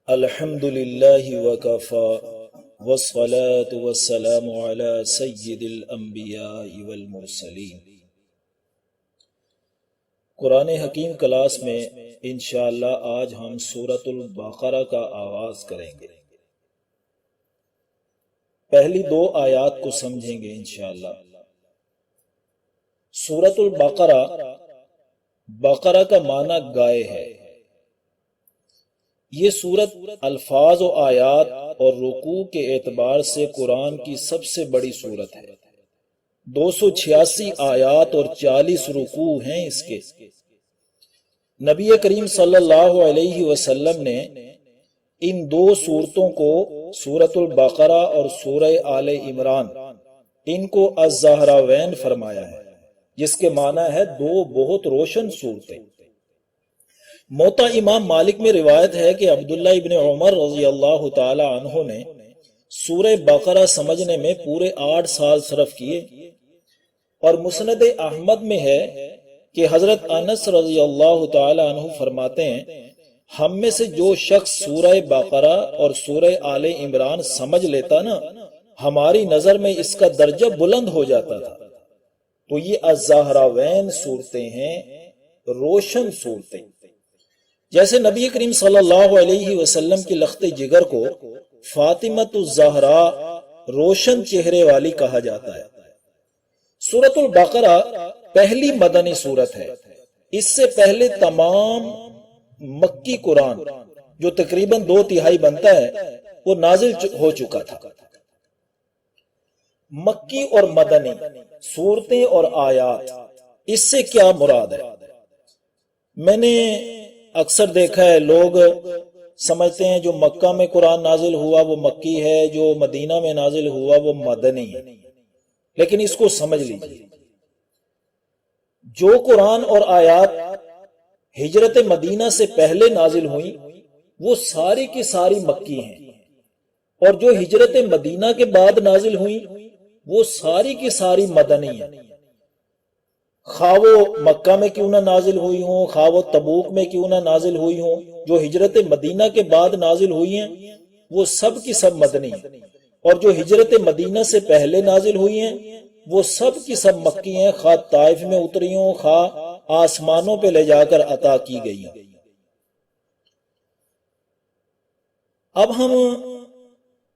الحمد للہ وکفا والصلاة والسلام علی سید الانبیاء والمرسلین۔ قرآن حکیم کلاس میں انشاءاللہ آج ہم سورۃ البقرہ کا آغاز کریں گے۔ پہلی دو آیات کو سمجھیں گے انشاءاللہ۔ سورۃ البقرہ، بقرہ کا معنی گائے ہے۔ یہ سورت الفاظ و آیات اور رکوع کے اعتبار سے قرآن کی سب سے بڑی سورت ہے۔ 286 آیات اور 40 رکوع ہیں اس کے۔ نبی کریم صلی اللہ علیہ وسلم نے ان دو سورتوں کو، سورۃ البقرہ اور سورہ آل عمران، ان کو الزہراوین فرمایا ہے، جس کے معنی ہے دو بہت روشن سورتیں۔ موطا امام مالک میں روایت ہے کہ عبداللہ ابن عمر رضی اللہ تعالی عنہ نے سورہ بقرہ سمجھنے میں پورے 8 سال صرف کیے، اور مسند احمد میں ہے کہ حضرت انس رضی اللہ تعالی عنہ فرماتے ہیں، ہم میں سے جو شخص سورہ بقرہ اور سورہ آل عمران سمجھ لیتا نا، ہماری نظر میں اس کا درجہ بلند ہو جاتا تھا۔ تو یہ الزہراوین صورتیں ہیں، روشن صورتیں۔ جیسے نبی کریم صلی اللہ علیہ وسلم کی لخت جگر کو فاطمۃ الزہرا، روشن چہرے والی، کہا جاتا ہے۔ سورۃ البقرہ پہلی مدنی سورت ہے۔ اس سے پہلے تمام مکی قرآن، جو تقریباً 2/3 بنتا ہے، وہ نازل ہو چکا تھا۔ مکی اور مدنی سورتیں اور آیات، اس سے کیا مراد ہے؟ میں نے اکثر دیکھا ہے لوگ سمجھتے ہیں جو مکہ میں قرآن نازل ہوا وہ مکی ہے، جو مدینہ میں نازل ہوا وہ مدنی ہے۔ لیکن اس کو سمجھ لیجیے، جو قرآن اور آیات ہجرت مدینہ سے پہلے نازل ہوئی وہ ساری کی ساری مکی ہیں، اور جو ہجرت مدینہ کے بعد نازل ہوئی وہ ساری کی ساری مدنی ہیں۔ خواہ وہ مکہ میں کیوں نہ نازل ہوئی ہوں، خواہ وہ تبوک میں کیوں نہ نازل ہوئی ہوں، جو ہجرت مدینہ کے بعد نازل ہوئی ہیں وہ سب کی سب مدنی ہیں، اور جو ہجرت مدینہ سے پہلے نازل ہوئی ہیں وہ سب کی سب مکی ہیں، خواہ طائف میں اتری ہوں، خواہ آسمانوں پہ لے جا کر عطا کی گئی ہیں۔ اب ہم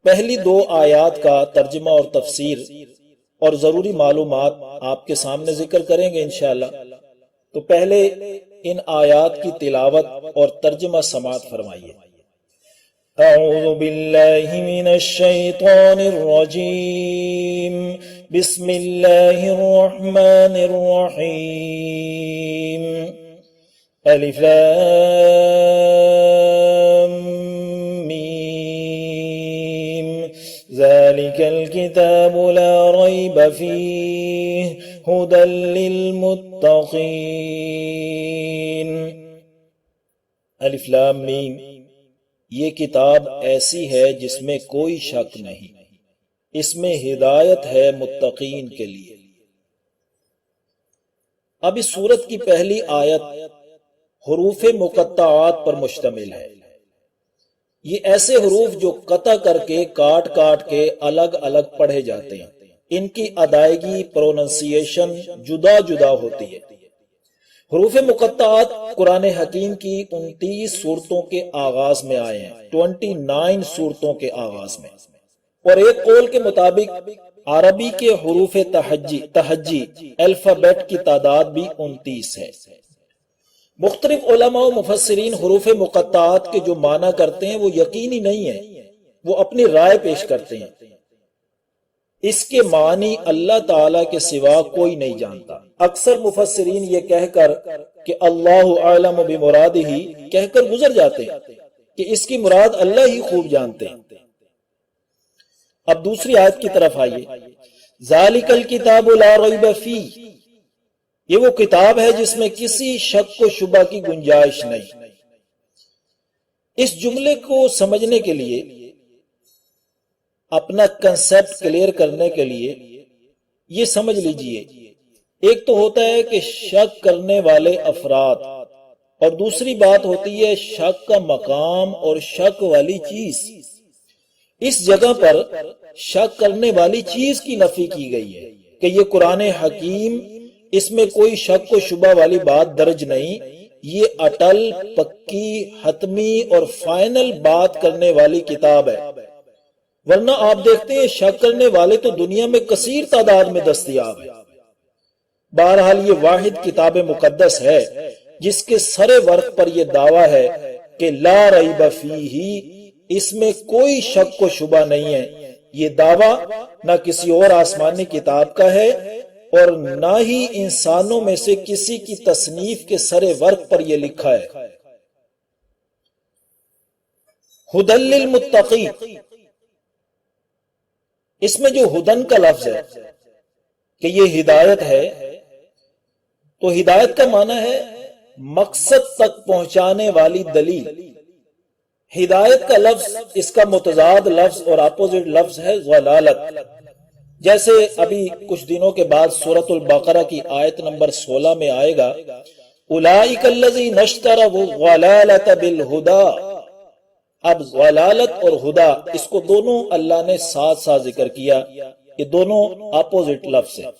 پہلی دو آیات کا ترجمہ اور تفسیر اور ضروری معلومات آپ کے سامنے ذکر کریں گے انشاءاللہ۔ تو پہلے ان آیات کی تلاوت اور ترجمہ سماعت فرمائیے۔ اعوذ باللہ من الشیطان الرجیم، بسم اللہ الرحمن الرحیم، الف لام ذلك الكتاب لا ريب فيه هدى للمتقين۔ الف لام میم، یہ کتاب ایسی ہے جس میں کوئی شک نہیں، اس میں ہدایت ہے متقین کے لیے۔ اب اس سورت کی پہلی آیت حروف مقطعات پر مشتمل ہے۔ یہ ایسے حروف جو قطع کر کے کاٹ کاٹ کے الگ الگ پڑھے جاتے ہیں، ان کی ادائیگی، پروننسیشن جدا جدا ہوتی ہے۔ حروف مقطعات قرآن حکیم کی 29 سورتوں کے آغاز میں آئے ہیں، 29 سورتوں کے آغاز میں، اور ایک قول کے مطابق عربی کے حروف تہجی الفابیٹ کی تعداد بھی 29 ہے۔ مختلف علماء و مفسرین حروف مقطعات کے جو معنی کرتے ہیں وہ یقینی نہیں ہے، وہ اپنی رائے پیش کرتے ہیں۔ اس کے معنی اللہ تعالیٰ کے سوا کوئی نہیں جانتا۔ اکثر مفسرین یہ کہہ کر کہ اللہ اعلم بمرادہ کہہ کر گزر جاتے ہیں کہ اس کی مراد اللہ ہی خوب جانتے ہیں۔ اب دوسری آیت کی طرف آئیے۔ ذالک الکتاب لا ریب فیہ، یہ وہ کتاب ہے جس میں کسی شک و شبہ کی گنجائش نہیں۔ اس جملے کو سمجھنے کے لیے، اپنا کنسیپٹ کلیئر کرنے کے لیے یہ سمجھ لیجئے، ایک تو ہوتا ہے کہ شک کرنے والے افراد اور دوسری بات ہوتی ہے شک کا مقام اور شک والی چیز۔ اس جگہ پر شک کرنے والی چیز کی نفی کی گئی ہے کہ یہ قرآن حکیم، اس میں کوئی شک و شبہ والی بات درج نہیں، یہ اٹل، پکی، حتمی اور فائنل بات کرنے والی کتاب ہے۔ ورنہ آپ دیکھتے ہیں شک کرنے والے تو دنیا میں کثیر تعداد میں دستیاب ہیں۔ بہرحال یہ واحد کتاب مقدس ہے جس کے سرے ورق پر یہ دعویٰ ہے کہ لا ریب فیہ، اس میں کوئی شک و شبہ نہیں ہے۔ یہ دعویٰ نہ کسی اور آسمانی کتاب کا ہے اور نہ ہی انسانوں میں سے کسی کی تصنیف کے سرے ورق پر یہ لکھا ہے۔ ہدی للمتقین، اس میں جو ہدن کا لفظ ہے کہ یہ ہدایت ہے، تو ہدایت کا معنی ہے مقصد تک پہنچانے والی دلیل۔ ہدایت کا لفظ، اس کا متضاد لفظ اور اپوزٹ لفظ ہے ضلالت۔ جیسے ابھی کچھ دنوں کے بعد سورۃ البقرہ کی آیت نمبر 16 میں آئے گا اولئک الذین اشتروا الضلالۃ بالہدی۔ اب ضلالت اور ہدا، اس کو دونوں اللہ نے ساتھ ساتھ ذکر کیا، یہ دونوں اپوزٹ لفظ ہیں۔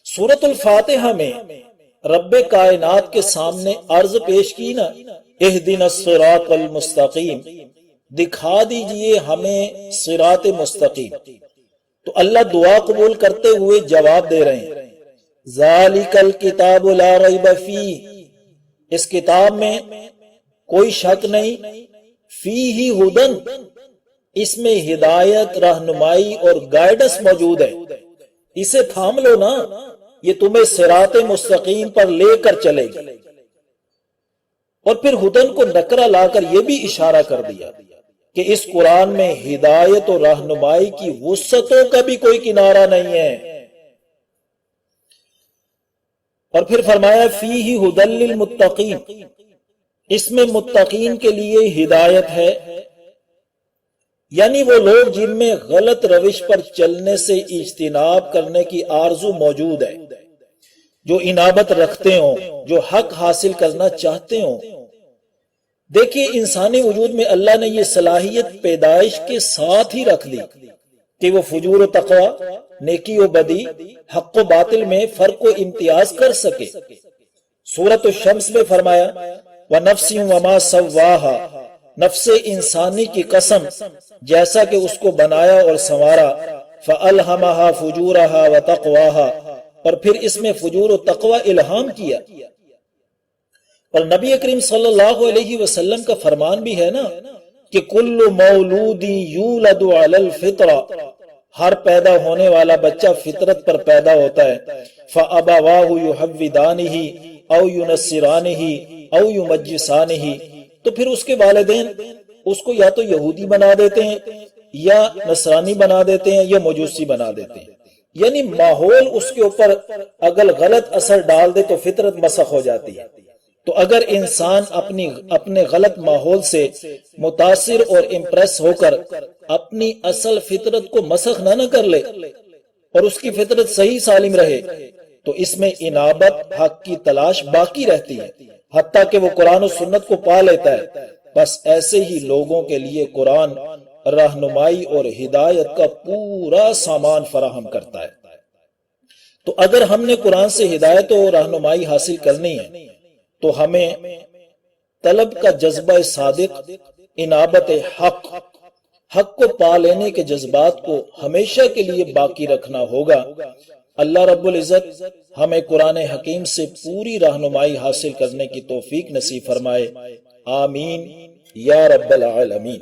سورۃ الفاتحہ میں رب کائنات کے سامنے عرض پیش کی نا، اہدنا الصراط المستقیم، دکھا دیجئے ہمیں صراط مستقیم، تو اللہ دعا قبول کرتے ہوئے جواب دے رہے ہیں ذالک الکتاب لا ریب فیہ، اس کتاب میں کوئی شک نہیں، فیہ ہدن، اس میں ہدایت، رہنمائی اور گائیڈنس موجود ہے، اسے تھام لو نا، یہ تمہیں صراط مستقیم پر لے کر چلے گی۔ اور پھر ہدن کو نکرہ لا کر یہ بھی اشارہ کر دیا کہ اس قرآن میں ہدایت اور رہنمائی کی وسعتوں کا بھی کوئی کنارہ نہیں ہے۔ اور پھر فرمایا فیہ ہدی للمتقین، اس میں متقین کے لیے ہدایت ہے، یعنی وہ لوگ جن میں غلط روش پر چلنے سے اجتناب کرنے کی آرزو موجود ہے، جو انابت رکھتے ہوں، جو حق حاصل کرنا چاہتے ہوں۔ دیکھیے انسانی وجود میں اللہ نے یہ صلاحیت پیدائش کے ساتھ ہی رکھ دی کہ وہ فجور و تقوی، نیکی و بدی، حق و باطل میں فرق و امتیاز کر سکے۔ سورۃ الشمس میں فرمایا وَنَفْسٍ وَمَا سَوَّاهَا، نفس انسانی کی قسم، جیسا کہ اس کو بنایا اور سنوارا، فَأَلْهَمَهَا فُجُورَهَا وَتَقْوَاهَا، اور پھر اس میں فجور و تقوی الہام کیا۔ اور نبی کریم صلی اللہ علیہ وسلم کا فرمان بھی ہے نا کہ کل مولود یولد علی الفطرہ، ہر پیدا ہونے والا بچہ فطرت پر پیدا ہوتا ہے، فَأَبَوَاهُ يُحَوِّدَانِهِ أَوْ يُنَصِّرَانِهِ أَوْ يُمَجِّسَانِهِ، تو پھر اس کے والدین اس کو یا تو یہودی بنا دیتے ہیں، یا نصرانی بنا دیتے ہیں، یا مجوسی بنا دیتے ہیں، یعنی ماحول اس کے اوپر اگر غلط اثر ڈال دے تو فطرت مسخ ہو جاتی ہے۔ تو اگر انسان اپنے غلط ماحول سے متاثر اور امپریس ہو کر اپنی اصل فطرت کو مسخ نہ کر لے اور اس کی فطرت صحیح سالم رہے، تو اس میں انابت، حق کی تلاش باقی رہتی ہے، حتیٰ کہ وہ قرآن و سنت کو پا لیتا ہے۔ بس ایسے ہی لوگوں کے لیے قرآن رہنمائی اور ہدایت کا پورا سامان فراہم کرتا ہے۔ تو اگر ہم نے قرآن سے ہدایت و رہنمائی حاصل کرنی ہے تو ہمیں طلب کا جذبہ صادق، انابت حق کو پا لینے کے جذبات کو ہمیشہ کے لیے باقی رکھنا ہوگا۔ اللہ رب العزت ہمیں قرآن حکیم سے پوری رہنمائی حاصل کرنے کی توفیق نصیب فرمائے، آمین یا رب العالمین۔